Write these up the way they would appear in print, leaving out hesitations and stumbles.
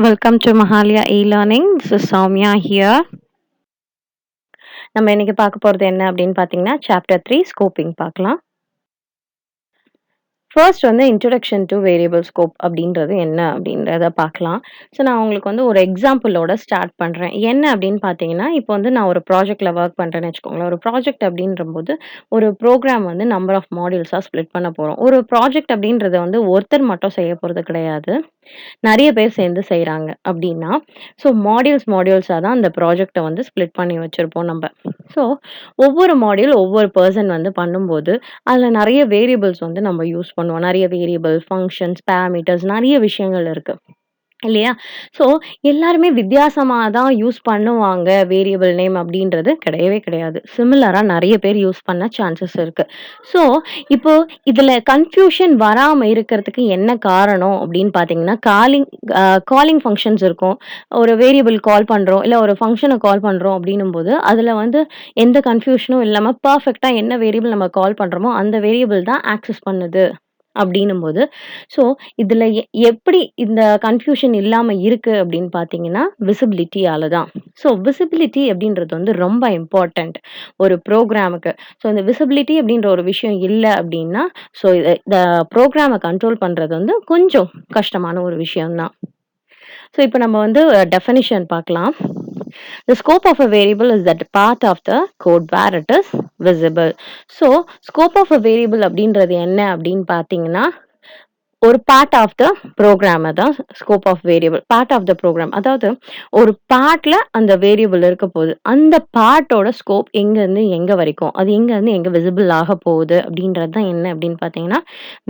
Welcome to Mahalia e-learning. This is Soumya here. நம்ம இன்னைக்கு பார்க்க போறது என்ன அப்படின்னு பார்த்தீங்கன்னா, சாப்டர் 3 ஸ்கோப்பிங் பார்க்கலாம். ஃபர்ஸ்ட் வந்து இன்ட்ரோடக்ஷன் டு வேரியபிள் ஸ்கோப் அப்படின்றது என்ன அப்படின்றத பார்க்கலாம். ஸோ நான் உங்களுக்கு வந்து ஒரு எக்ஸாம்பிளோட ஸ்டார்ட் பண்றேன். என்ன அப்படின்னு பார்த்தீங்கன்னா, இப்போ வந்து நான் ஒரு ப்ராஜெக்ட்ல ஒர்க் பண்றேன்னு வச்சுக்கோங்களேன். ஒரு ப்ராஜெக்ட் அப்படின்றபோது, ஒரு ப்ரோகிராம் வந்து நம்பர் ஆஃப் மாடியூல்ஸா ஸ்ப்ளிட் பண்ண போறோம். ஒரு ப்ராஜெக்ட் அப்படின்றத வந்து ஒருத்தர் மட்டும் செய்ய போறது கிடையாது. நெறைய பேர் சேர்ந்து செய்றாங்க அப்படின்னா, ஸோ மாடியூல்ஸா தான் அந்த ப்ராஜெக்ட்ட வந்து ஸ்ப்ளிட் பண்ணி வச்சிருப்போம் நம்ப. ஸோ ஒவ்வொரு மாடியூல் ஒவ்வொரு பெர்சன் வந்து பண்ணும்போது, அதுல நெறைய வேரியபிள்ஸ் வந்து நம்ம யூஸ் பண்ணுவோம். நெறைய வேரியபிள், ஃபங்ஷன்ஸ், பாராமீட்டர்ஸ் நெறைய விஷயங்கள் இருக்கு. இல்லையா? ஸோ எல்லாருமே வித்தியாசமா தான் யூஸ் பண்ணுவாங்க வேரியபிள் நேம் அப்படின்றது கிடையவே கிடையாது. சிமிலரா நெறைய பேர் யூஸ் பண்ண சான்சஸ் இருக்கு. ஸோ இப்போ இதுல கன்ஃப்யூஷன் வராம இருக்கிறதுக்கு என்ன காரணம் அப்படின்னு பார்த்தீங்கன்னா, காலிங் ஃபங்ஷன்ஸ் இருக்கும். ஒரு வேரியபிள் கால் பண்றோம், இல்ல ஒரு ஃபங்ஷன கால் பண்றோம் அப்படின்னும்போது, அதுல வந்து எந்த கன்ஃப்யூஷனும் இல்லாம பெர்ஃபெக்ட்டா என்ன வேரியபிள் நம்ம கால் பண்றோமோ, அந்த வேரியபிள் தான் ஆக்சஸ் பண்ணுது அப்படின்னும்போது, ஸோ இதுல எப்படி இந்த கன்ஃப்யூஷன் இல்லாம இருக்கு அப்படின்னு பார்த்தீங்கன்னா, விசிபிலிட்டியால தான். ஸோ விசிபிலிட்டி அப்படின்றது வந்து ரொம்ப இம்பார்ட்டன்ட் ஒரு ப்ரோகிராமுக்கு. ஸோ இந்த விசிபிலிட்டி அப்படின்ற ஒரு விஷயம் இல்ல அப்படின்னா, ஸோ இந்த ப்ரோகிராம கண்ட்ரோல் பண்றது வந்து கொஞ்சம் கஷ்டமான ஒரு விஷயம் தான். ஸோ இப்ப நம்ம வந்து டெஃபினிஷன் பார்க்கலாம். The scope of a variable is that part of the code where it is visible. So, scope of a variable அப்படின்றது என்ன அப்படின்னு பார்த்தீங்கன்னா, ஒரு பார்ட் ஆஃப் த ப்ரோகிராம் தான் scope of variable. Part of the program. அதாவது ஒரு பார்ட்ல அந்த வேரியபிள் இருக்க போகுது. அந்த பார்ட்டோட ஸ்கோப் எங்கேருந்து எங்க வரைக்கும், அது எங்கேருந்து எங்க விசிபிள் ஆக போகுது அப்படின்றது தான் என்ன அப்படின்னு பார்த்தீங்கன்னா,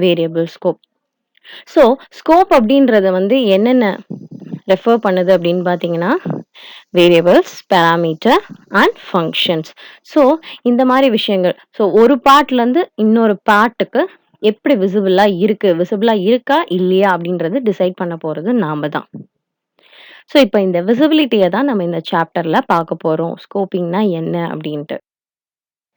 வேரியபிள் ஸ்கோப். ஸோ ஸ்கோப் அப்படின்றது வந்து என்னென்ன ரெஃபர் பண்ணுது அப்படின்னு பார்த்தீங்கன்னா, variables, parameter and functions. So இந்த மாதிரி விஷயங்கள். ஸோ ஒரு பார்ட்லேருந்து இன்னொரு பார்ட்டுக்கு எப்படி விசிபிளா இருக்கா இல்லையா அப்படின்றது டிசைட் பண்ண போறது நாம தான். ஸோ இப்போ இந்த விசிபிலிட்டியை தான் நம்ம இந்த சாப்டர்ல பார்க்க போறோம். ஸ்கோப்பிங்னா என்ன அப்படின்ட்டு.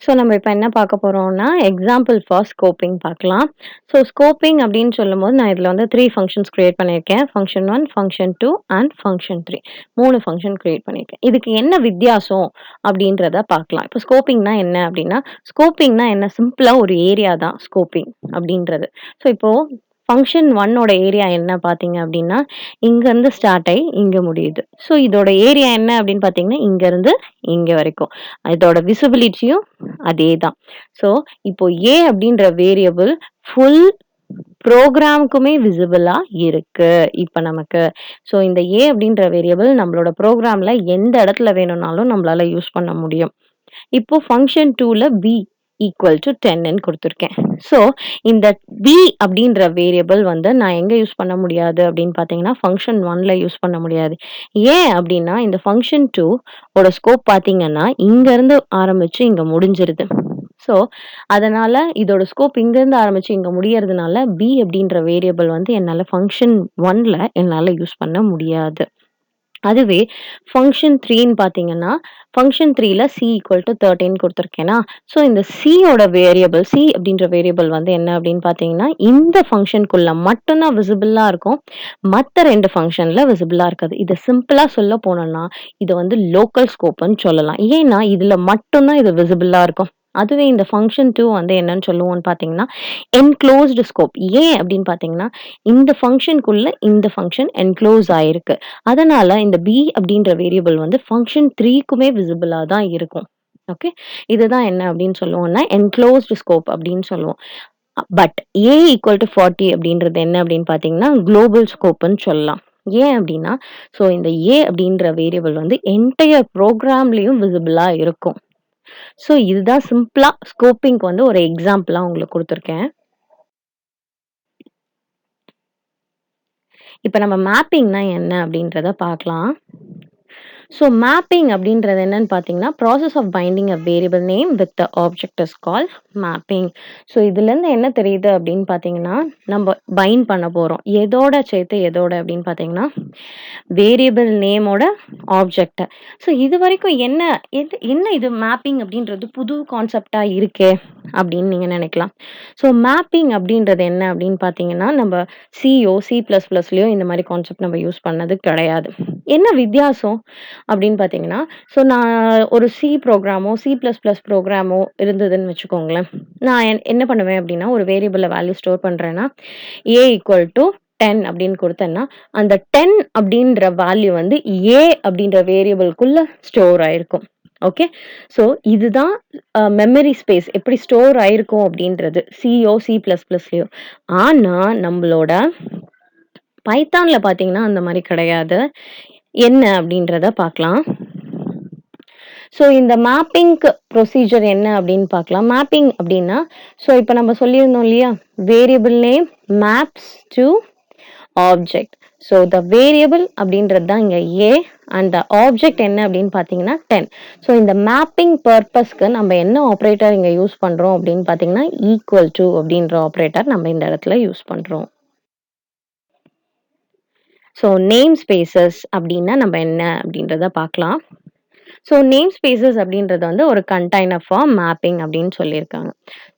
ஸோ நம்ம இப்போ என்ன பார்க்க போறோம்னா, எக்ஸாம்பிள் ஃபார் ஸ்கோப்பிங் பார்க்கலாம். ஸோ ஸ்கோப்பிங் அப்படின்னு சொல்லும்போது நான் இதில் வந்து 3 ஃபங்ஷன்ஸ் கிரியேட் பண்ணியிருக்கேன். Function 1, function 2 and function 3. 3 function create பண்ணியிருக்கேன். இதுக்கு என்ன வித்தியாசம் அப்படின்றத பார்க்கலாம். இப்போ ஸ்கோப்பிங்னா என்ன அப்படின்னா, ஸ்கோப்பிங்னா என்ன சிம்பிளா ஒரு ஏரியா தான் ஸ்கோப்பிங் அப்படின்றது. ஸோ இப்போ ஃபங்ஷன் 1ஓட ஏரியா என்ன பார்த்தீங்க அப்படின்னா, இங்கேருந்து ஸ்டார்ட் ஆகி இங்கே முடியுது. ஸோ இதோட ஏரியா என்ன அப்படின்னு பார்த்தீங்கன்னா, இங்கேருந்து இங்கே வரைக்கும். இதோட விசிபிலிட்டியும் அதே தான். ஸோ இப்போ ஏ அப்படின்ற வேரியபிள் ஃபுல் ப்ரோக்ராமுக்குமே விசிபிளா இருக்கு இப்ப நமக்கு. ஸோ இந்த ஏ அப்படின்ற வேரியபிள் நம்மளோட ப்ரோக்ராம்ல எந்த இடத்துல வேணும்னாலும் நம்மளால யூஸ் பண்ண முடியும். இப்போ ஃபங்ஷன் 2ல பி ஈக்குவல் டு 10ன்னு கொடுத்துருக்கேன். ஸோ இந்த பி அப்படின்ற வேரியபிள் வந்து நான் எங்க யூஸ் பண்ண முடியாது அப்படின்னு பார்த்தீங்கன்னா, ஃபங்ஷன் 1ல யூஸ் பண்ண முடியாது. ஏன் அப்படின்னா, இந்த ஃபங்ஷன் 2 ஓட ஸ்கோப் பார்த்தீங்கன்னா, இங்க இருந்து ஆரம்பிச்சு இங்க முடிஞ்சிருது. ஸோ அதனால இதோட ஸ்கோப் இங்கேருந்து ஆரம்பிச்சு இங்க முடியறதுனால, பி அப்படின்ற வேரியபிள் வந்து என்னால ஃபங்ஷன் 1ல என்னால யூஸ் பண்ண முடியாது. அதுவே ஃபங்ஷன் 3ன்னு பார்த்தீங்கன்னா, ஃபங்ஷன் 3ல சி ஈக்குவல் டு 13 கொடுத்துருக்கேனா, ஸோ இந்த சியோட வேரியபிள், சி அப்படின்ற வேரியபிள் வந்து என்ன அப்படின்னு பார்த்தீங்கன்னா, இந்த ஃபங்ஷனுக்குள்ள மட்டும் தான் விசிபிளா இருக்கும். மத்த 2 ஃபங்ஷன்ல விசிபிளா இருக்காது. இத சிம்பிளா சொல்ல போனோம்னா, இது வந்து லோக்கல் ஸ்கோப்ன்னு சொல்லலாம். ஏன்னா, இதுல மட்டும் தான் இது விசிபிளா இருக்கும். அதுவே இந்த ஃபங்ஷன் 2 வந்து என்னன்னு சொல்லுவோம்னு பார்த்தீங்கன்னா, என்க்ளோஸ்டு ஸ்கோப். ஏன் அப்படின்னு பார்த்தீங்கன்னா, இந்த ஃபங்ஷனுக்குள்ள இந்த ஃபங்ஷன் என்க்ளோஸ் ஆயிருக்கு. அதனால இந்த பி அப்படின்ற வேரியபிள் வந்து ஃபங்ஷன் 3க்குமே விசிபிளா தான் இருக்கும். ஓகே. இதுதான் என்ன அப்படின்னு சொல்லுவோம்னா, என்க்ளோஸ்டு ஸ்கோப் அப்படின்னு சொல்லுவோம். பட் ஏ ஈக்குவல் டு 40 அப்படின்றது என்ன அப்படின்னு பார்த்தீங்கன்னா, குளோபல் ஸ்கோப்ன்னு சொல்லலாம். ஏன் அப்படின்னா, ஸோ இந்த ஏ அப்படின்ற வேரியபிள் வந்து என்டையர் ப்ரோக்ராம்லயும் விசிபிளா இருக்கும். ஸோ இதுதான் சிம்பிளா ஸ்கோப்பிங்க்கு வந்து ஒரு எக்ஸாம்பிளா உங்களுக்கு கொடுத்துருக்கேன். இப்ப நம்ம மேப்பிங்னா என்ன அப்படின்றத பார்க்கலாம். ஸோ மேப்பிங் அப்படின்றது என்னன்னு பார்த்தீங்கன்னா, process of binding a variable name with the object is called mapping. So இதுலேருந்து என்ன தெரியுது அப்படின்னு பார்த்தீங்கன்னா, நம்ம பைண்ட் பண்ண போறோம். எதோட சேர்த்து எதோட அப்படின்னு பார்த்தீங்கன்னா, வேரியபிள் நேமோட ஆப்ஜெக்ட்ட. ஸோ இதுவரைக்கும் என்ன இது மேப்பிங் அப்படின்றது புது கான்செப்ட்டா இருக்கே. அப்படின்னு நீங்க நினைக்கலாம். ஸோ மேப்பிங் அப்படின்றது என்ன அப்படின்னு பார்த்தீங்கன்னா, நம்ம சியோ, சி பிளஸ் பிளஸ்லயோ இந்த மாரி கான்செப்ட் நம்ம யூஸ் பண்ணது கிடையாது. என்ன வித்தியாசம் அப்படின்னு பார்த்தீங்கன்னா, ஸோ நான் ஒரு சி ப்ரோகிராமோ, சி பிளஸ் பிளஸ் ப்ரோகிராமோ இருந்ததுன்னு வச்சுக்கோங்களேன். நான் என்ன பண்ணுவேன் அப்படின்னா, ஒரு வேரியபிள்ல வேல்யூ ஸ்டோர் பண்றேன்னா, ஏ ஈக்குவல் டூ 10 அப்படின்னு குடுத்தேன்னா, அந்த 10 அப்படின்ற வேல்யூ வந்து ஏ அப்படின்ற வேரியபிள்குள்ள ஸ்டோர் ஆயிருக்கும். ஓகே. ஸோ இதுதான் மெமரி ஸ்பேஸ் எப்படி ஸ்டோர் ஆயிருக்கும் அப்படின்றது. சியோ, சி பிளஸ் பிளஸ்லயோ. ஆனா நம்மளோட பைத்தான்ல பார்த்தீங்கன்னா, அந்த மாரி கிடையாது. என்ன அப்படின்றத பார்க்கலாம். ஸோ இந்த மேப்பிங்க்கு ப்ரொசீஜர் என்ன அப்படின்னு பார்க்கலாம். மேப்பிங் அப்படின்னா, ஸோ இப்ப நம்ம சொல்லியிருந்தோம் இல்லையா? Variable name maps to object. So the variable அப்படின்றது தான் இங்க ஏ அண்ட் த ஆப்ஜெக்ட் என்ன அப்படின்னு பார்த்தீங்கன்னா 10. ஸோ இந்த மேப்பிங் பர்பஸ்க்கு நம்ம என்ன ஆப்ரேட்டர் இங்க யூஸ் பண்றோம் அப்படின்னு பார்த்தீங்கன்னா, ஈக்குவல் டூ அப்படின்ற ஆப்ரேட்டர் நம்ம இந்த இடத்துல யூஸ் பண்றோம். ஸோ நேம் ஸ்பேசஸ் அப்படின்னா நம்ம என்ன அப்படின்றத பார்க்கலாம். ஸோ நேம் ஸ்பேசஸ் அப்படின்றது வந்து ஒரு கண்டெய்னர் ஃபார் மேப்பிங் அப்படின்னு சொல்லியிருக்காங்க.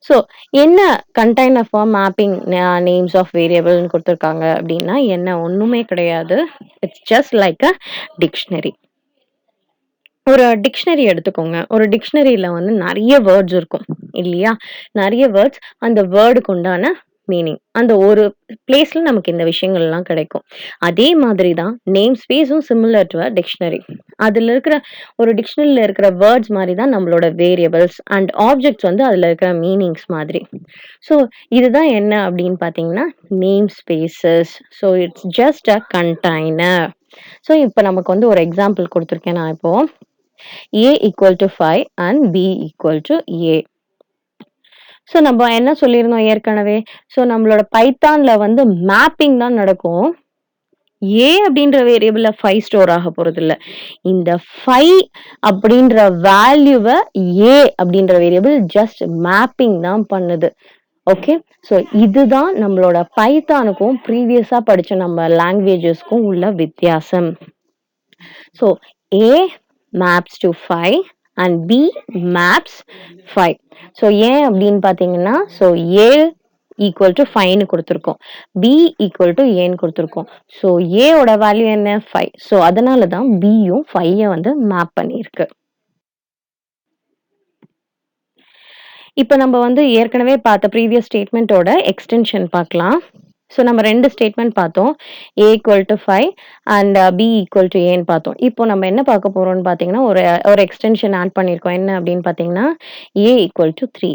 ஸோ என்ன container for mapping names of வேரியபிள்னு குடுத்துருக்காங்க அப்படின்னா, என்ன ஒண்ணுமே கிடையாது. It's just like a dictionary. ஒரு டிக்ஷனரி எடுத்துக்கோங்க. ஒரு டிக்ஷனரியில வந்து நெறைய வேர்ட்ஸ் இருக்கும் இல்லையா? நெறைய வேர்ட்ஸ் அந்த வேர்டுக்கு உண்டான மீனிங். அந்த ஒரு பிளேஸ்ல நமக்கு இந்த விஷயங்கள்லாம் கிடைக்கும். அதே மாதிரி தான் நேம் ஸ்பேஸும் சிமிலர் டூ அ டிக்ஷனரி. அதுல இருக்கிற ஒரு டிக்ஷனரியில இருக்கிற வேர்ட்ஸ் மாரி தான் நம்மளோட வேரியபிள்ஸ் அண்ட் ஆப்ஜெக்ட்ஸ் வந்து அதுல இருக்கிற மீனிங்ஸ் மாதிரி. ஸோ இதுதான் என்ன அப்படின்னு பார்த்தீங்கன்னா, name spaces. So it's just a container. So இப்ப நமக்கு வந்து ஒரு எக்ஸாம்பிள் குடுத்துருக்கேன் நான் இப்போ. A equal to 5 and B equal to A. So நம்ம என்ன சொல்லியிருந்தோம் ஏற்கனவே? ஸோ நம்மளோட பைத்தான்ல வந்து மேப்பிங் தான் நடக்கும். A அப்படின்ற வேரியபிள்ல 5 ஸ்டோர் ஆக போறதில்ல. இந்த 5 அப்படின்ற வேல்யூவ A அப்படின்ற வேரியபிள் ஜஸ்ட் மேப்பிங் தான் பண்ணுது. ஓகே. ஸோ இதுதான் நம்மளோட பைத்தானுக்கும் ப்ரீவியஸா படிச்ச நம்ம லாங்குவேஜஸ்க்கும் உள்ள வித்தியாசம். So A maps to 5 and B maps 5. So ஏன் அப்படின்னு பார்த்தீங்கன்னா, ஸோ A ஈக்குவல் டு 5ன்னு குடுத்துருக்கோம். B ஈக்குவல் டு Aன்னு குடுத்துருக்கோம். ஸோ A ஓட வேல்யூ என்ன? 5. ஸோ அதனால தான் Bயும் 5 வந்து மேப் பண்ணியிருக்கு. இப்ப நம்ம வந்து ஏற்கனவே பார்த்த ப்ரீவியஸ் ஸ்டேட்மென்ட்டோட எக்ஸ்டென்ஷன் பார்க்கலாம். ஸோ நம்ம 2 ஸ்டேட்மென்ட் பார்த்தோம். A equal to 5 and B equal to Aன்னு பார்த்தோம். இப்போ நம்ம என்ன பார்க்க போறோம்னு பார்த்தீங்கன்னா, ஒரு ஒரு எக்ஸ்டென்ஷன் ஆட் பண்ணியிருக்கோம். என்ன அப்படின்னு பார்த்தீங்கன்னா, A ஈக்குவல் டு 3.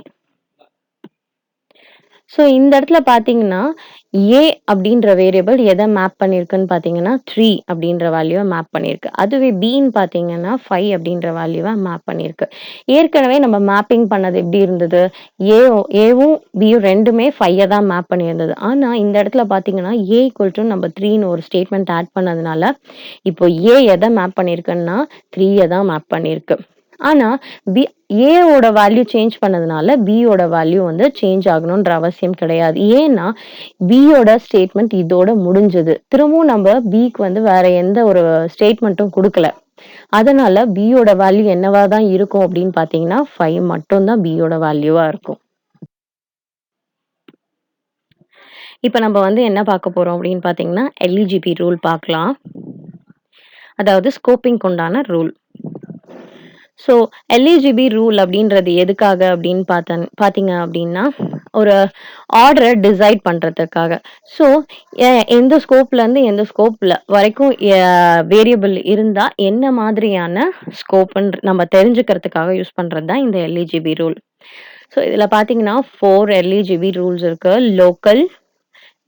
ஸோ இந்த இடத்துல பார்த்தீங்கன்னா, A அப்படின்ற வேரியபிள் எத மேப் பண்ணியிருக்குன்னு பார்த்தீங்கன்னா, 3 அப்படின்ற வேல்யூவ மேப் பண்ணியிருக்கு. அதுவே Bன்னு பார்த்தீங்கன்னா, 5 அப்படின்ற வேல்யூவ மேப் பண்ணியிருக்கு. ஏற்கனவே நம்ம மேப்பிங் பண்ணது எப்படி இருந்தது? Aவும் Bயும் 2மே 5 தான் மேப் பண்ணியிருந்தது. ஆனா இந்த இடத்துல பார்த்தீங்கன்னா, A ஈக்குவல் டூ நம்ம 3ன்னு ஒரு ஸ்டேட்மெண்ட் ஆட் பண்ணதுனால, இப்போ A எத மேப் பண்ணியிருக்குன்னா, 3ய தான் மேப் பண்ணியிருக்கு. ஆனா A ஓட வேல்யூ சேஞ்ச் பண்ணதுனால B ஓட வேல்யூ வந்து சேஞ்ச் ஆகணும்ன்ற அவசியம் கிடையாது. ஏன்னா B ஓட ஸ்டேட்மெண்ட் இதோட முடிஞ்சது. திரும்பவும் நம்ம Bக்கு வந்து வேற எந்த ஒரு ஸ்டேட்மெண்ட்டும் குடுக்கல. அதனால B ஓட வேல்யூ என்னவா தான் இருக்கும் அப்படின்னு பார்த்தீங்கன்னா, 5 மட்டும் தான் B ஓட வேல்யூவா இருக்கும். இப்ப நம்ம வந்து என்ன பார்க்க போறோம் அப்படின்னு பார்த்தீங்கன்னா, எல்இஜிபி ரூல் பார்க்கலாம். அதாவது ஸ்கோப்பிங்க்கு உண்டான ரூல். ஸோ எல்இஜிபி ரூல் அப்படின்றது எதுக்காக அப்படின்னு பார்த்தீங்க அப்படின்னா, ஒரு ஆர்டர டிசைட் பண்றதுக்காக. ஸோ எந்த ஸ்கோப்லேருந்து எந்த ஸ்கோப்ல வரைக்கும் வேரியபிள் இருந்தா என்ன மாதிரியான ஸ்கோப்ன்னு நம்ம தெரிஞ்சுக்கிறதுக்காக யூஸ் பண்றது தான் இந்த எல்இஜிபி ரூல். ஸோ இதுல பார்த்தீங்கன்னா 4 எல்இஜிபி ரூல்ஸ் இருக்கு. Local,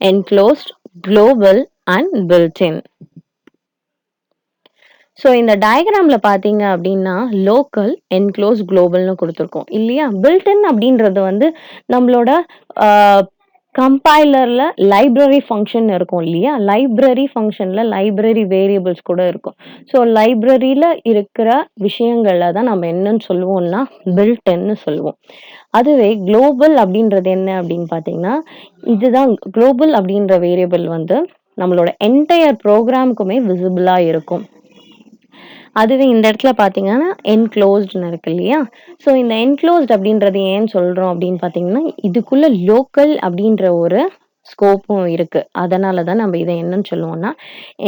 enclosed, global and built in. So இந்த டயகிராம்ல பார்த்தீங்க அப்படின்னா, லோக்கல், என்க்ளோஸ், குளோபல்னு குடுத்துருக்கோம் இல்லையா? பில்ட் இன் அப்படின்றது வந்து நம்மளோட அ கம்பைலர்ல லைப்ரரி ஃபங்ஷன் இருக்கும் இல்லையா? லைப்ரரி ஃபங்ஷன்ல லைப்ரரி வேரியபிள்ஸ் கூட இருக்கும். ஸோ லைப்ரரியில இருக்கிற விஷயங்கள தான் நம்ம என்னன்னு சொல்லுவோம்னா, பில்ட் இன்னு சொல்லுவோம். அதுவே குளோபல் அப்படின்றது என்ன அப்படின்னு பார்த்தீங்கன்னா, இதுதான் குளோபல் அப்படின்ற வேரியபிள் வந்து நம்மளோட என்டையர் ப்ரோகிராம்க்குமே விசிபிளா இருக்கும். அதுவே இந்த இடத்துல பார்த்தீங்கன்னா, என்க்ளோஸ்டுன்னு இருக்கு இல்லையா? ஸோ இந்த என்க்ளோஸ்ட் அப்படின்றது ஏன் சொல்றோம் அப்படின்னு பார்த்தீங்கன்னா, இதுக்குள்ள லோக்கல் அப்படின்ற ஒரு ஸ்கோப்பும் இருக்கு. அதனால தான் நம்ம இத என்னன்னு சொல்லுவோம்னா,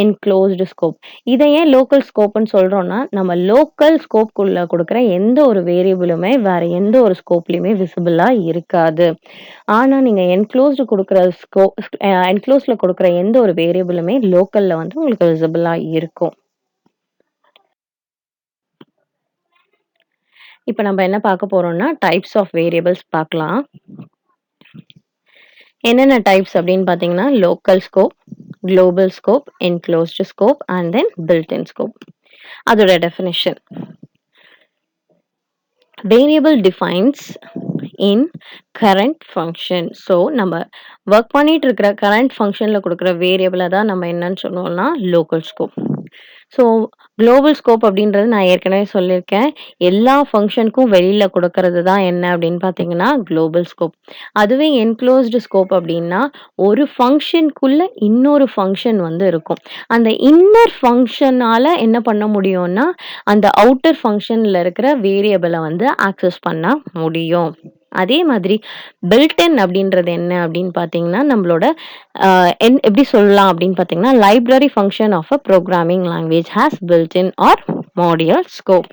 என்க்ளோஸ்டு ஸ்கோப். இத ஏன் லோக்கல் ஸ்கோப்ன்னு சொல்றோம்னா, நம்ம லோக்கல் ஸ்கோப்க்குள்ள குடுக்குற எந்த ஒரு வேரியபிளுமே வேற எந்த ஒரு ஸ்கோப்லயுமே விசிபிளா இருக்காது. ஆனா, நீங்க என்க்ளோஸ்டு குடுக்குற என்க்ளோஸ்ட்ல குடுக்குற எந்த ஒரு வேரியபிளுமே லோக்கல்ல வந்து உங்களுக்கு விசிபிளா இருக்கும். இப்ப நம்ம என்ன பார்க்க போறோம்னா, டைப்ஸ் ஆஃப் வேரியபிள்ஸ் பார்க்கலாம். என்னென்ன டைப்ஸ் அப்படின்னு பார்த்தீங்கன்னா, local scope, global scope, enclosed scope and then built in scope. அதோட definition. Variable defines in current function. So நம்ம ஒர்க் பண்ணிட்டு இருக்கிற கரண்ட் ஃபங்ஷன்ல குடுக்குற வேரியபிள தான் நம்ம என்னன்னு சொல்லுவோம்னா, local scope. So global scope அப்படின்றது நான் ஏற்கனவே சொல்லியிருக்கேன். எல்லா ஃபங்ஷனுக்கும் வெளியில குடுக்கறது தான் என்ன அப்படின்னு பார்த்தீங்கன்னா, குளோபல் ஸ்கோப். அதுவே என்க்ளோஸ்டு ஸ்கோப் அப்படின்னா, ஒரு ஃபங்ஷனுக்குள்ள இன்னொரு ஃபங்ஷன் வந்து இருக்கும். அந்த இன்னர் ஃபங்ஷனால என்ன பண்ண முடியும்னா, அந்த அவுட்டர் ஃபங்ஷன்ல இருக்கிற வேரியபிள வந்து ஆக்சஸ் பண்ண முடியும். அதே மாதிரி பில்ட் இன் அப்படின்றது என்ன அப்படின்னு பார்த்தீங்கன்னா, நம்மளோட எப்படி சொல்லலாம் அப்படின்னு பார்த்தீங்கன்னா, library function of a programming language has built in or module scope.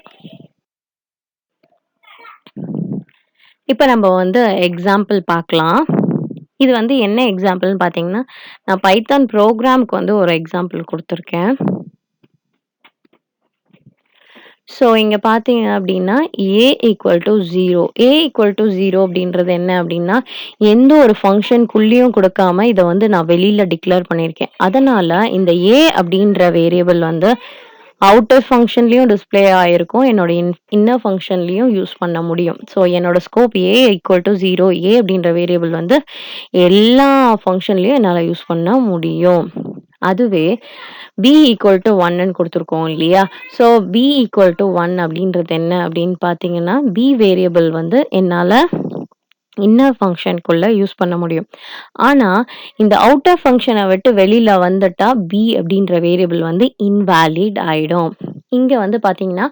இப்ப நம்ம வந்து எக்ஸாம்பிள் பார்க்கலாம். இது வந்து என்ன எக்ஸாம்பிள்ன்னு பார்த்தீங்கன்னா, நான் பைத்தான் ப்ரோகிராம்க்கு வந்து ஒரு எக்ஸாம்பிள் குடுத்துருக்கேன். ஸோ இங்க பார்த்தீங்க அப்படின்னா, A = 0. A = 0 அப்படின்றது என்ன அப்படின்னா, எந்த ஒரு ஃபங்ஷனுக்குள்ளேயும் குடுக்காம இத வந்து நான் வெளியில டிக்ளேர் பண்ணியிருக்கேன். அதனால இந்த A அப்படின்ற வேரியபிள் வந்து அவுட்டர் ஃபங்ஷன்லயும் டிஸ்ப்ளே ஆயிருக்கும். என்னோட இன்னர் ஃபங்ஷன்லயும் யூஸ் பண்ண முடியும். ஸோ என்னோட ஸ்கோப் A = 0. A அப்படின்ற வேரியபிள் வந்து எல்லா ஃபங்ஷன்லயும் என்னால யூஸ் பண்ண முடியும். அதுவே B = 1ன்னு குடுத்துருக்கோம் இல்லையா? ஸோ B = 1 அப்படின்றது என்ன அப்படின்னு பார்த்தீங்கன்னா, B வேரியபிள் வந்து என்னால இன்னர் ஃபங்ஷனுக்குள்ள யூஸ் பண்ண முடியும். ஆனா, இந்த அவுட்டர் ஃபங்ஷன விட்டு வெளியில வந்துட்டா, B அப்படின்ற வேரியபிள் வந்து இன்வாலிட் ஆயிடும். இங்க வந்து பார்த்தீங்கன்னா,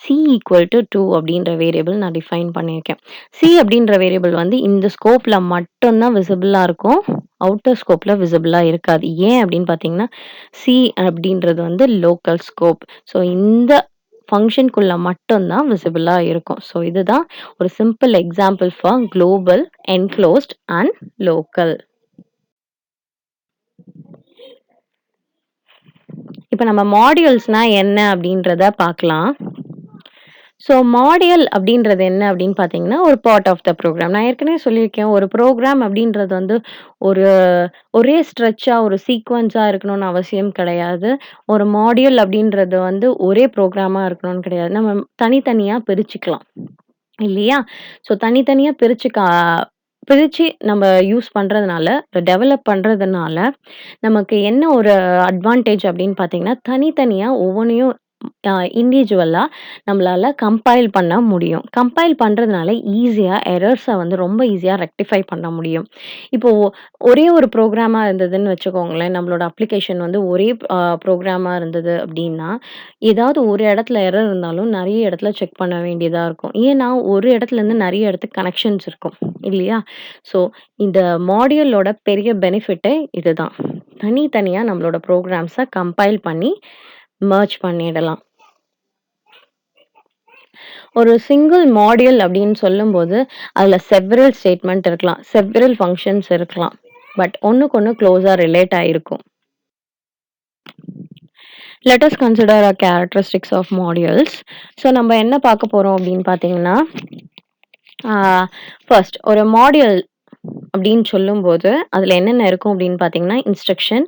C = 2 அப்படின்ற வேரியபிள் நான் டிஃபைன் பண்ணியிருக்கேன். C அப்படின்ற வேரியபிள் வந்து இந்த ஸ்கோப்ல மட்டும் தான் விசிபிளா இருக்கும். அவுட்டர் ஸ்கோப்ல விசிபிளா இருக்காது. ஏன் அப்படின்னு பார்த்தீங்கன்னா, C அப்படின்றது வந்து லோக்கல் ஸ்கோப். ஸோ இந்த ஃபங்ஷனுக்குள்ள மட்டும் தான் விசிபிளா இருக்கும். ஸோ இதுதான் ஒரு simple example for global, enclosed and local. இப்ப நம்ம மாடியூல்ஸ்னா என்ன அப்படின்றத பார்க்கலாம். ஸோ மாடியூல் அப்படின்றது என்ன அப்படின்னு பார்த்தீங்கன்னா, ஒரு பார்ட் ஆஃப் த ப்ரோகிராம். நான் ஏற்கனவே சொல்லியிருக்கேன். ஒரு ப்ரோகிராம் அப்படின்றது வந்து ஒரு ஒரே ஸ்ட்ரெச்சா, ஒரு சீக்வென்ஸா இருக்கணும்னு அவசியம் கிடையாது. ஒரு மாடியூல் அப்படின்றது வந்து ஒரே ப்ரோகிராமா இருக்கணும்னு கிடையாது. நம்ம தனித்தனியா பிரிச்சுக்கலாம். இல்லையா? ஸோ தனித்தனியா பிரிச்சு நம்ம யூஸ் பண்றதுனால, டெவலப் பண்றதுனால, நமக்கு என்ன ஒரு அட்வான்டேஜ் அப்படின்னு பார்த்தீங்கன்னா, தனித்தனியா ஒவ்வொன்னையும் இண்டிவிஜுவலா நம்மளால கம்பைல் பண்ண முடியும். கம்பைல் பண்றதுனால ஈஸியா எரர்ஸ வந்து ரொம்ப ஈஸியா ரெக்டிஃபை பண்ண முடியும். இப்போ ஒரே ஒரு ப்ரோகிராமா இருந்ததுன்னு வச்சுக்கோங்களேன், நம்மளோட அப்ளிகேஷன் வந்து ஒரே ப்ரோகிராமா இருந்தது அப்படின்னா, ஏதாவது ஒரு இடத்துல எரர் இருந்தாலும் நெறைய இடத்துல செக் பண்ண வேண்டியதா இருக்கும். ஏன்னா, ஒரு இடத்துலருந்து நெறைய இடத்துக்கு கனெக்ஷன்ஸ் இருக்கும். இல்லையா? ஸோ இந்த மாடியூலோட பெரிய பெனிஃபிட்டே இதுதான். தனித்தனியா நம்மளோட ப்ரோகிராம்ஸ கம்பைல் பண்ணி மெர்ஜ் பண்ணிடலாம். ஒரு சிங்கிள் மாடியூல் அப்படின்னு சொல்லும்போது, அதுல செவரல் ஸ்டேட்மெண்ட் இருக்கலாம். செவரல் ஃபங்ஷன்ஸ் இருக்கலாம். பட் ஒண்ணுக்கொண்ணு க்ளோஸா ரிலேட் ஆயிருக்கும். Let us consider characteristics of modules. So நம்ம என்ன பார்க்க போறோம் அப்படின்னு பார்த்தீங்கன்னா, ஃபர்ஸ்ட் ஒரு மாடியூல் அப்படின்னு சொல்லும்போது, அதுல என்னென்ன இருக்கும் அப்படின்னு பார்த்தீங்கன்னா, instruction,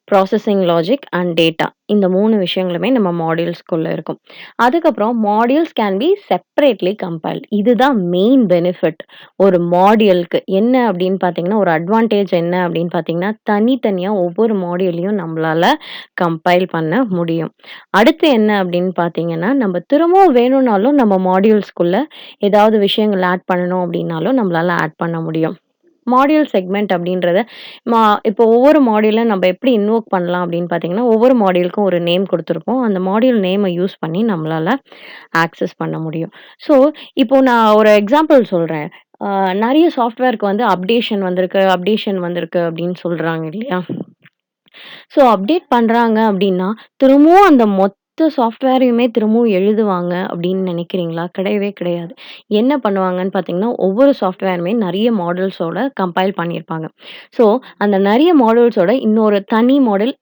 processing logic and data. இந்த 3 விஷயங்களுமே நம்ம மாடியூல்ஸ்குள்ள இருக்கும். அதுக்கப்புறம் modules can be separately compiled. இதுதான் மெயின் பெனிஃபிட் ஒரு மாடியூலுக்கு. என்ன அப்படின்னு பார்த்தீங்கன்னா, ஒரு அட்வான்டேஜ் என்ன அப்படின்னு பார்த்தீங்கன்னா, தனித்தனியா ஒவ்வொரு மாடியூலையும் நம்மளால கம்பைல் பண்ண முடியும். அடுத்து என்ன அப்படின்னு பார்த்தீங்கன்னா, நம்ம திரும்பவும் வேணும்னாலும் நம்ம மாடியூல்ஸ்குள்ள ஏதாவது விஷயங்கள் ஆட் பண்ணணும் அப்படின்னாலும் நம்மளால ஆட் பண்ண முடியும். மாடியூல் செக்மெண்ட் அப்படின்றத மா இப்போ ஒவ்வொரு மாடியூலும் நம்ம எப்படி இன்வோக் பண்ணலாம் அப்படின்னு பார்த்தீங்கன்னா, ஒவ்வொரு மாடியூலுக்கும் ஒரு நேம் குடுத்துருப்போம். அந்த மாடியூல் நேம யூஸ் பண்ணி நம்மளால ஆக்சஸ் பண்ண முடியும். ஸோ, இப்போ நான் ஒரு எக்ஸாம்பிள் சொல்றேன். அ நெறைய சாஃப்ட்வேருக்கு வந்து அப்டேஷன் வந்திருக்கு அப்படின்னு சொல்றாங்க இல்லையா? ஸோ அப்டேட் பண்றாங்க அப்டின்னா, திரும்பவும் அந்த மொத்த சாஃப்ட்வேரையுமே திரும்பவும் எழுதுவாங்க அப்டின்னு நெனைக்கிறீங்களா? கிடையவே கிடையாது. என்ன பண்ணுவாங்கன்னு பார்த்தீங்கன்னா, ஒவ்வொரு சாஃப்ட்வேருமே நெறைய மாடல்ஸோட கம்பைல் பண்ணியிருப்பாங்க. ஸோ அந்த நெறைய மாடல்ஸோட இன்னொரு தனி மாடல்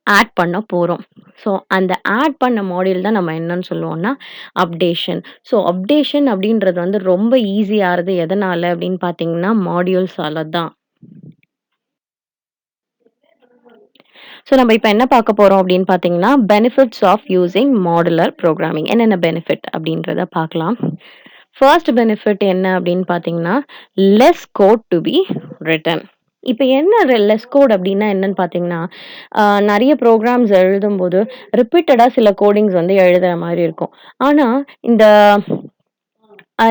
ஆட் பண்ண போறோம். ஸோ அந்த ஆட் பண்ண மாடியூல் தான் நம்ம என்னன்னு சொல்லுவோம்னா, அப்டேஷன். ஸோ அப்டேஷன் அப்டின்றது வந்து ரொம்ப ஈஸியாறது எதனால அப்டின்னு பார்த்தீங்கன்னா, மாடியூல்ஸால தான். ஸோ நம்ம இப்ப என்ன பார்க்க போறோம் அப்படின்னு பார்த்தீங்கன்னா, benefits of using modular programming. என்னென்ன பெனிஃபிட் அப்படின்றத பார்க்கலாம். ஃபர்ஸ்ட் பெனிஃபிட் என்ன அப்படின்னு பார்த்தீங்கன்னா, less code to be written. இப்ப என்ன லெஸ் கோட் அப்படின்னா என்னன்னு பார்த்தீங்கன்னா, நெறைய ப்ரோகிராம்ஸ் எழுதும்போது ரிப்பீட்டடா சில கோடிங்ஸ் வந்து எழுதுற மாரி இருக்கும். ஆனா, இந்த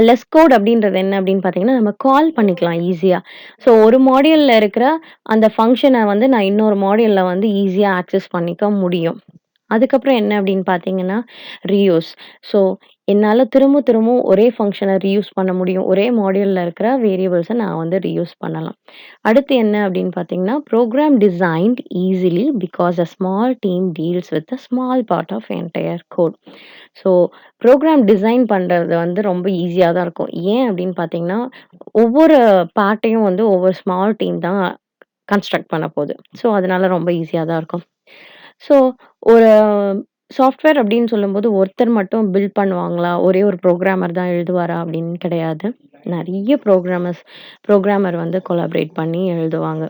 லெஸ் கோட் அப்படின்றது என்ன அப்படின்னு பார்த்தீங்கன்னா, நம்ம கால் பண்ணிக்கலாம் ஈஸியா. ஸோ ஒரு மாடியூல்ல இருக்கிற அந்த ஃபங்ஷன வந்து நான் இன்னொரு மாடியூல்ல வந்து ஈஸியா ஆக்சஸ் பண்ணிக்க முடியும். அதுக்கப்புறம் என்ன அப்படின்னு பார்த்தீங்கன்னா, ரீயூஸ். ஸோ என்னால திரும்பவும் ஒரே ஃபங்ஷன ரீயூஸ் பண்ண முடியும். ஒரே மாடியூல்ல இருக்கிற வேரியபிள்ஸ நான் வந்து ரீயூஸ் பண்ணலாம். அடுத்து என்ன அப்படின்னு பார்த்தீங்கன்னா, program designed easily because a small team deals with a small part of entire code. So program design பண்றது வந்து ரொம்ப ஈஸியா தான் இருக்கும். ஏன் அப்படின்னு பார்த்தீங்கன்னா, ஒவ்வொரு பார்ட்டையும் வந்து ஒவ்வொரு ஸ்மால் டீம் தான் கன்ஸ்ட்ரக்ட் பண்ண போது. ஸோ அதனால ரொம்ப ஈஸியா தான் இருக்கும். ஸோ ஒரு சாஃப்ட்வேர் அப்படின்னு சொல்லும்போது ஒருத்தர் மட்டும் பில்ட் பண்ணுவாங்களா? ஒரே ஒரு புரோகிராமர் தான் எழுதுவாரா? அப்படின்னு கிடையாது. நெறைய புரோகிராமர் வந்து கொலாபரேட் பண்ணி எழுதுவாங்க.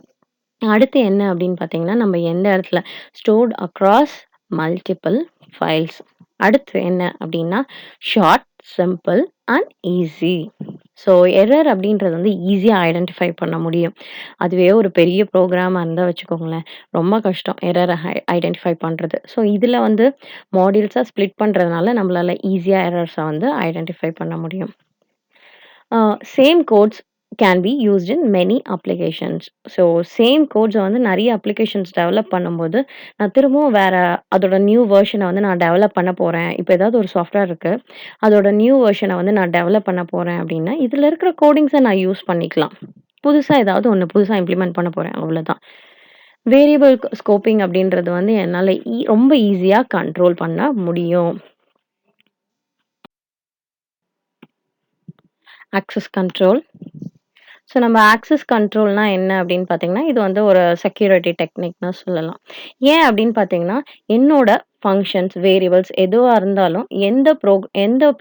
அடுத்து என்ன அப்படின்னு பார்த்தீங்கன்னா, நம்ம எந்த இடத்துல ஸ்டோர்ட் அக்ராஸ் மல்டிபிள் ஃபைல்ஸ். அடுத்து என்ன அப்படின்னா, short, simple and easy. So error அப்படின்றது வந்து ஈஸியா ஐடென்டிஃபை பண்ண முடியும். அதுவே ஒரு பெரிய ப்ரோகிராமா இருந்தா வச்சுக்கோங்களேன், ரொம்ப கஷ்டம் எரர ஐடென்டிஃபை பண்றது. ஸோ இதுல வந்து மாடியூல்ஸா ஸ்ப்ளிட் பண்றதுனால நம்மளால ஈஸியா எரர்ஸ வந்து ஐடென்டிஃபை பண்ண முடியும். Same codes can be used in many applications. So same கோட்ஸ வந்து நெறைய அப்ளிகேஷன்ஸ் டெவலப் பண்ணும்போது, நான் திரும்பவும் வேற அதோட நியூ வெர்ஷன வந்து நான் டெவலப் பண்ண போறேன். இப்ப ஏதாவது ஒரு சாஃப்ட்வேர் இருக்கு. அதோட நியூ வெர்ஷன வந்து நான் டெவலப் பண்ண போறேன் அப்டின்னா, இதுல இருக்கிற கோடிங்ஸ நான் யூஸ் பண்ணிக்கலாம். புதுசா ஏதாவது ஒண்ணு புதுசா இம்ப்ளிமெண்ட் பண்ண போறேன் அவ்வளோதான். வேரியபிள் ஸ்கோப்பிங் அப்டின்றது வந்து என்னால ரொம்ப ஈஸியா கண்ட்ரோல் பண்ண முடியும். Access control. ஸோ நம்ம ஆக்சஸ் கண்ட்ரோல்னா என்ன அப்படின்னு பார்த்தீங்கன்னா, இது வந்து ஒரு செக்யூரிட்டி டெக்னிக்ன்னு சொல்லலாம். ஏன் அப்படின்னு பார்த்தீங்கன்னா, என்னோட ஃபங்ஷன்ஸ், வேரியபிள்ஸ் எதுவா இருந்தாலும் எந்த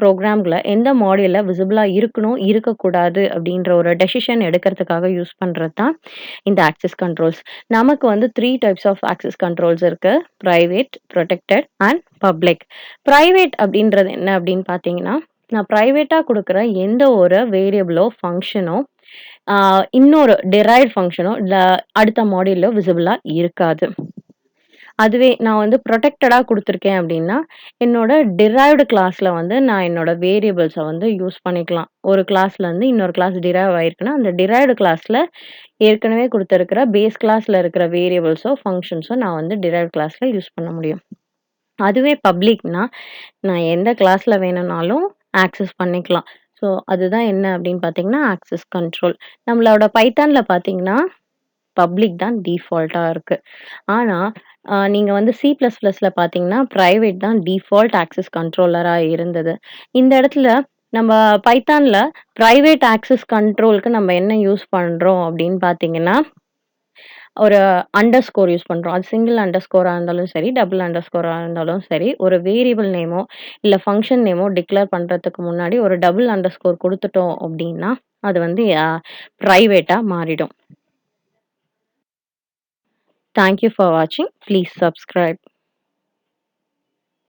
ப்ரோகிராம்ல, எந்த மாடியூல்ல விசிபிளா இருக்கணும், இருக்கக்கூடாது அப்படின்ற ஒரு டெசிஷன் எடுக்கிறதுக்காக யூஸ் பண்றது தான் இந்த ஆக்சஸ் கண்ட்ரோல்ஸ். நமக்கு வந்து 3 டைப்ஸ் ஆஃப் ஆக்சஸ் கண்ட்ரோல்ஸ் இருக்கு. Private, protected and public. Private அப்படின்றது என்ன அப்படின்னு பார்த்தீங்கன்னா, நான் பிரைவேட்டா குடுக்குற எந்த ஒரு வேரியபிளோ, ஃபங்ஷனோ இன்னொரு டிரைவ்ட் ஃபங்ஷனோ இல்ல அடுத்த மாடியூல்ல விசிபிளா இருக்காது. அதுவே நான் வந்து புரொடெக்டடா குடுத்துருக்கேன் அப்டின்னா, என்னோட டிரைவ்டு கிளாஸ்ல வந்து நான் என்னோட வேரியபிள்ஸ வந்து யூஸ் பண்ணிக்கலாம். ஒரு கிளாஸ்லருந்து இன்னொரு கிளாஸ் டிரைவ் ஆயிருக்குன்னா, அந்த டிரைவ்டு கிளாஸ்ல ஏற்கனவே குடுத்திருக்கிற பேஸ் கிளாஸ்ல இருக்கிற வேரியபிள்ஸோ, ஃபங்ஷன்ஸோ நான் வந்து டிரைவ்ட் கிளாஸ்ல யூஸ் பண்ண முடியும். அதுவே பப்ளிக்னா, நான் எந்த கிளாஸ்ல வேணும்னாலும் ஆக்சஸ் பண்ணிக்கலாம். ஸோ, அதுதான் என்ன அப்படின்னு பார்த்தீங்கன்னா, ஆக்சஸ் கண்ட்ரோல். நம்மளோட பைத்தான்ல பார்த்தீங்கன்னா, பப்ளிக் தான் டிஃபால்ட்டா இருக்கு. ஆனா, நீங்க வந்து சி பிளஸ் பிளஸ்ல பார்த்தீங்கன்னா, பிரைவேட் தான் டிஃபால்ட் ஆக்சஸ் கண்ட்ரோலரா இருந்தது. இந்த இடத்துல நம்ம பைத்தான்ல பிரைவேட் ஆக்சஸ் கண்ட்ரோல்க்கு நம்ம என்ன யூஸ் பண்றோம் அப்படின்னு பார்த்தீங்கன்னா ஒரு அண்டர்ஸ்கோர் யூஸ் பண்றோம். அது சிங்கிள் அண்டர்ஸ்கோரா இருந்தாலும் சரி, டபுள் அண்டர்ஸ்கோரா இருந்தாலும் சரி, ஒரு வேரியபிள் நேமோ, இல்ல ஃபங்ஷன் நேமோ டிக்ளேர் பண்றதுக்கு முன்னாடி ஒரு டபுள் அண்டர்ஸ்கோர் குடுத்துட்டோம் அப்டின்னா, அது வந்து பிரைவேட்டா மாறிடும். தேங்க் யூ ஃபார் வாட்சிங். Please subscribe.